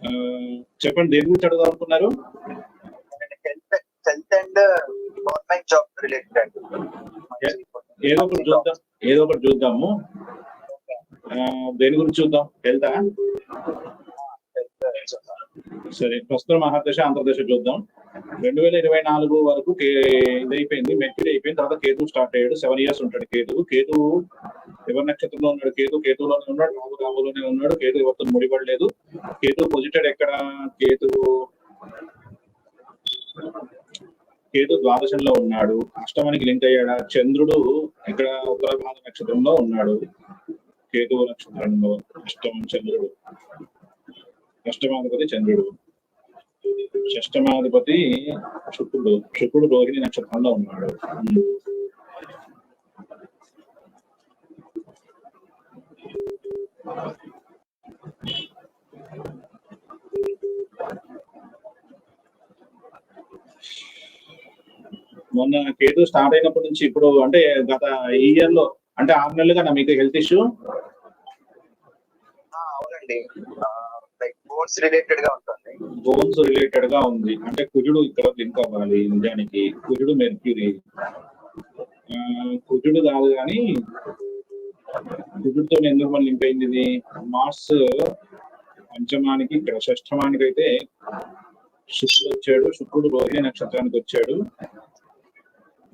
ఆ, చెప్పండి, దేని గురించి అడుగుదాం అనుకున్నారు? Health health and government job related. ఏదో ఒకటి చూద్దాం, ఏదో ఒకటి చూద్దాము. దేని గురించి చూద్దాం? హెల్త్. సరే, ప్రస్తుతం మహాదశ అంతర్దశ చూద్దాం. 2024 వరకు ఇదైపోయింది, మెచ్యూర్ అయిపోయిన తర్వాత కేతు స్టార్ట్ అయ్యాడు. 7 years ఉంటాడు కేతు. కేతు ఎవరి నక్షత్రంలో ఉన్నాడు? కేతులోనే ఉన్నాడు, రాబోలోనే ఉన్నాడు. కేతు ఎవరితో ముడిపడలేదు. కేతు పొజిటెడ్ ఎక్కడ? కేతు ద్వాదశంలో ఉన్నాడు. అష్టమానికి లింక్ అయ్యాడా? చంద్రుడు ఇక్కడ ఉత్తరాభాద నక్షత్రంలో ఉన్నాడు. కేతువు నక్షత్రంలో అష్టమం చంద్రుడు, అష్టమాధిపతి చంద్రుడు, షష్టమాధిపతి శుక్రుడు రోహిణి నక్షత్రంలో ఉన్నాడు. మొన్న కేతు స్టార్ట్ అయినప్పటి నుంచి ఇప్పుడు అంటే గత ఈ ఇయర్ లో అంటే 6 నెలలుగా మీకు హెల్త్ ఇష్యూ? అవునండి, బోన్స్ రిలేటెడ్ గా ఉంటుంది. బోన్స్ రిలేటెడ్ గా ఉంది అంటే కుజుడు ఇక్కడ లింక్ అవ్వాలి. నిజానికి కుజుడు మెర్క్యూరీ, కుజుడు కాదు కానీ కుజుడితో ఎందుకు మళ్ళీ లింక్ అయింది ఇది? మార్స్ పంచమానికి, ఇక్కడ షష్టమానికి అయితే శుక్రుడు వచ్చాడు. శుక్రుడు రోహిణి నక్షత్రానికి వచ్చాడు.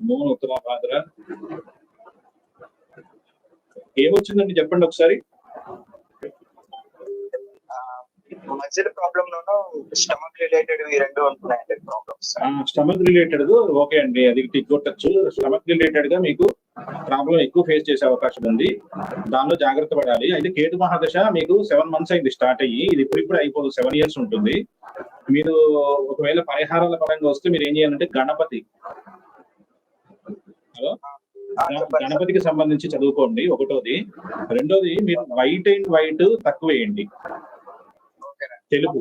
మూన్ ఉత్తరాభాద్ర. ఏమొచ్చిందండి చెప్పండి ఒకసారి. మజిల్ ప్రాబ్లమ్ లోను స్టమక్ రిలేటెడ్ ఈ రెండు ఉంటున్నాయండి ప్రాబ్లమ్స్. స్టమక్ రిలేటెడ్ ఓకే అండి, అది టిక్ కొట్టచ్చు. స్టమక్ రిలేటెడ్ గా మీకు ప్రాబ్లం ఎక్కువ ఫేస్ చేసే అవకాశం ఉంది, దానిలో జాగ్రత్త పడాలి. అయితే కేతు మహాదశ మీకు 7 months అయింది స్టార్ట్ అయ్యి, ఇది ఇప్పుడు అయిపోదు, 7 years ఉంటుంది. మీరు ఒకవేళ పరిహారాల పరంగా వస్తే మీరు ఏం చేయాలంటే గణపతికి సంబంధించి చదువుకోండి, ఒకటోది. రెండోది మీరు వైట్ అండ్ వైట్ తక్కువ వేయండి, తెలుపు.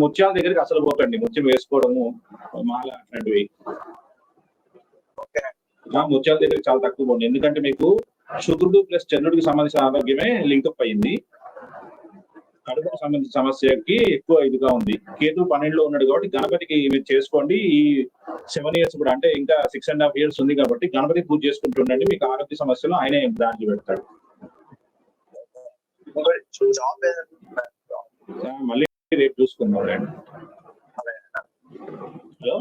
ముత్యాల దగ్గరికి అసలు పోకండి, ముత్యం వేసుకోవడము మాల అట్లాంటివి ముత్యాల దగ్గరికి చాలా తక్కువ పోండి. ఎందుకంటే మీకు శుక్రుడు ప్లస్ చంద్రుడికి సంబంధించిన ఆరోగ్యమే లింకప్ అయింది. కడుపుకు సంబంధించిన సమస్యకి ఎక్కువ ఇదిగా ఉంది. కేతు 12లో ఉన్నాడు కాబట్టి గణపతికి మీరు చేసుకోండి. ఈ 7 years కూడా అంటే ఇంకా 6.5 years ఉంది కాబట్టి గణపతి పూజ చేసుకుంటుండండి. మీకు ఆరోగ్య సమస్యలు ఆయనే దాంట్లో పెడతాడు. మళ్ళీ రేపు చూసుకుందాం. హలో.